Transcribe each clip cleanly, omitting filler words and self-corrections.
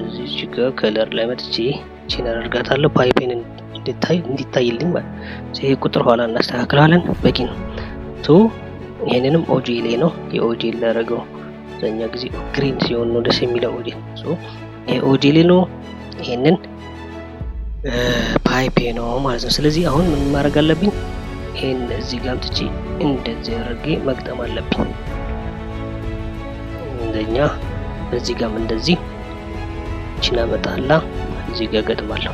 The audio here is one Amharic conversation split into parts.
እዚች ጋር ከለር ላይ መጥቼ እቺን አደርጋታለሁ ፓይፔን እንዲታይልኝ ማለት ይሄ ቁጥር ኋላ እናስተካክላለን በቂ ነው። ይሄንንም ኦጂኤል ነው የኦጂኤል ላደርገው ዘኛ ጊዜ ግሪን ሲሆን ነው ደስ የሚለው ኦጂኤል ይሄ ኦጂኤል ነው ይሄንን ፓይፔ ነው ማለት ነው። ስለዚህ አሁን ምን ማድረግ አለብኝ? ይሄን እዚህ ጋር አምጥቼ እንደዚህ አድርጌ መግጠም አለብኝ። እንደኛ በዚህ ጋርም እንደዚህ እቺና መጣላ እዚህ ጋር ገጥማለሁ።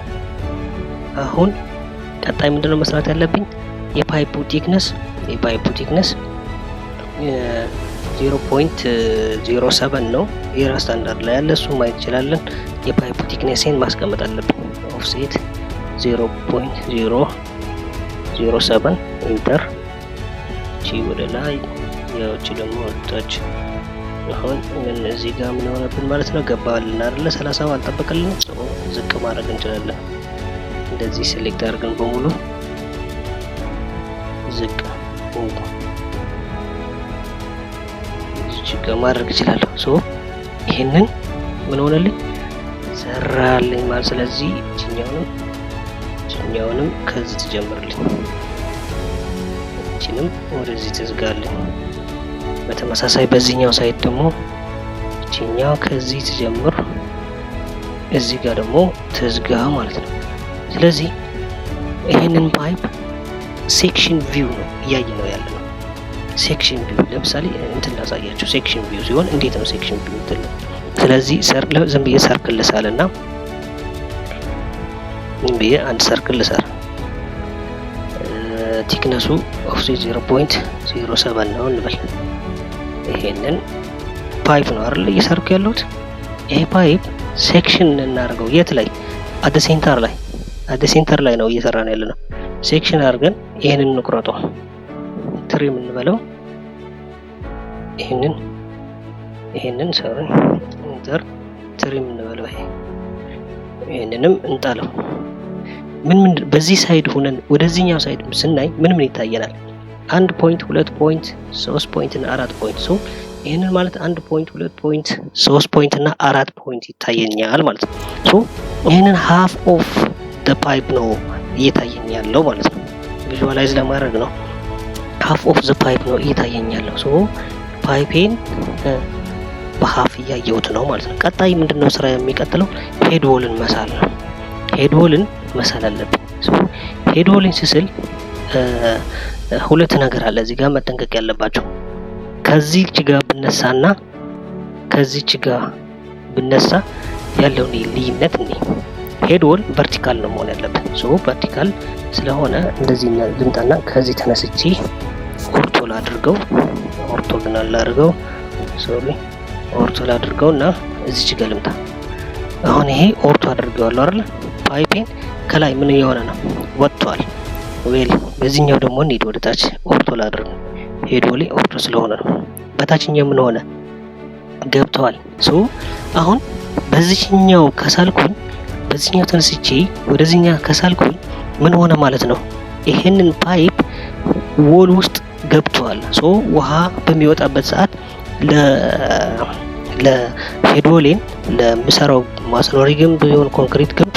አሁን ቀጣይ ምንድነው መስራት ያለብኝ? የፓይፑ ቲክነስ 0.07 ነው። የራ ስታንዳርድ ላይ ያለ እሱ ማየት እንችላለን። የፓይፑ ቲክነስን ማስቀመጥ አለብኝ። ኦፍሴት 0.007 ኢንተር እቺ ወደ ላይ ያውቺ ደግሞ ወጣች። አሁን እዚህ ጋር ምን ሆነብን ማለት ነው? ገባልን አይደለ? 30 አልጠበቀልን። ዝቅ ማድረግ እንችላለን። እንደዚህ ሴሌክት አድርገን በሙሉ ዝቅ እዚህ ጋር ማድረግ እችላለሁ። ይሄንን ምን ሆነልኝ? ሰራልኝ ማለት ስለዚህ እኛውንም ከዚህ ትጀምርልኝ እቺንም ወደዚህ ትዝጋልኝ። በተመሳሳይ በዚህኛው ሳይድ ደግሞ እቺኛው ከዚህ ትጀምር እዚህ ጋር ደግሞ ትዝጋ ማለት ነው። ስለዚህ ይሄንን ፓይፕ ሴክሽን ቪው ነው እያየነው ያለነው። ሴክሽን ቪው ለምሳሌ እንትን ላሳያችሁ። ሴክሽን ቪው ሲሆን እንዴት ነው ሴክሽን ቪው እንትን? ስለዚህ ዝም ብዬ ሰርክል ልሳልና አንድ ሰርክል ልሰራ። ቲክነሱ ኦፍሴት 0.07 ነው እንበል። ይሄንን ፓይፕ ነው አይደል እየሰርኩ ያለሁት። ይሄ ፓይፕ ሴክሽን እናደርገው የት ላይ? አደ ሴንተር ላይ ነው እየሰራን ያለነው። ሴክሽን አድርገን ይሄንን እንቁረጠው፣ ትሪም እንበለው። ይሄንን ሰሪ ኢንተር ትሪም እንበለው። ይሄንንም እንጣለው። ምን በዚህ ሳይድ ሆነን ወደዚህኛው ሳይድ ስናይ ምን ይታየናል? 1 ፖይንት 2 ፖይንት 3 ፖይንት እና 4 ፖይንት ይሄንን ማለት 1 ፖይንት 2 ፖይንት 3 ፖይንት እና 4 ፖይንት ይታየኛል ማለት ነው። ይሄንን ሃፍ ኦፍ ዘ ፓይፕ ነው እየታየኝ ያለው ማለት ነው። ቪዥዋላይዝ ለማድረግ ነው። ሃፍ ኦፍ ዘ ፓይፕ ነው እየታየኝ ያለው። ፓይፔን በሃፍ እያየሁት ነው ማለት ነው። ቀጣይ ምንድነው ስራ የሚቀጥለው? ሄድዎልን መሳል ነው። ሄድዎልን መሳል አለብኝ። ሄድዎልን ስስል ሁለት ነገር አለ እዚህ ጋር መጠንቀቅ ያለባቸው። ከዚህች ጋር ብነሳና ከዚህች ጋር ብነሳ ያለውን ልዩነት እንዴ። ሄድዎል ቨርቲካል ነው መሆን ያለበት። ቨርቲካል ስለሆነ እንደዚህ ልምጣና ከዚህ ተነስቼ ኦርቶል አድርገውና እዚች ጋር ልምጣ። አሁን ይሄ ኦርቶ አድርገዋለሁ አይደል? ፓይፔን ከላይ ምን እየሆነ ነው? ወጥቷል። በዚህኛው ደግሞ እንሂድ ወደ ታች። ኦርቶል አድርግ ሄድዎል ኦርቶ ስለሆነ ነው። በታችኛው ምን ሆነ? ገብተዋል። አሁን በዚህኛው ከሳልኩኝ በዚህኛው ተነስቼ ወደዚህኛው ከሳልኩኝ ምን ሆነ ማለት ነው? ይሄንን ፓይፕ ዎል ውስጥ ገብቷል። ውሃ በሚወጣበት ሰዓት ለሄድዎሌን ለምሰራው ማስኖሪ ግንብ ቢሆን ኮንክሪት ግንብ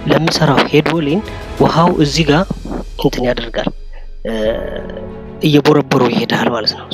ለምሰራው ሄድዎሌን ውሃው እዚህ ጋር እንትን ያደርጋል፣ እየቦረቦረው ይሄዳል ማለት ነው።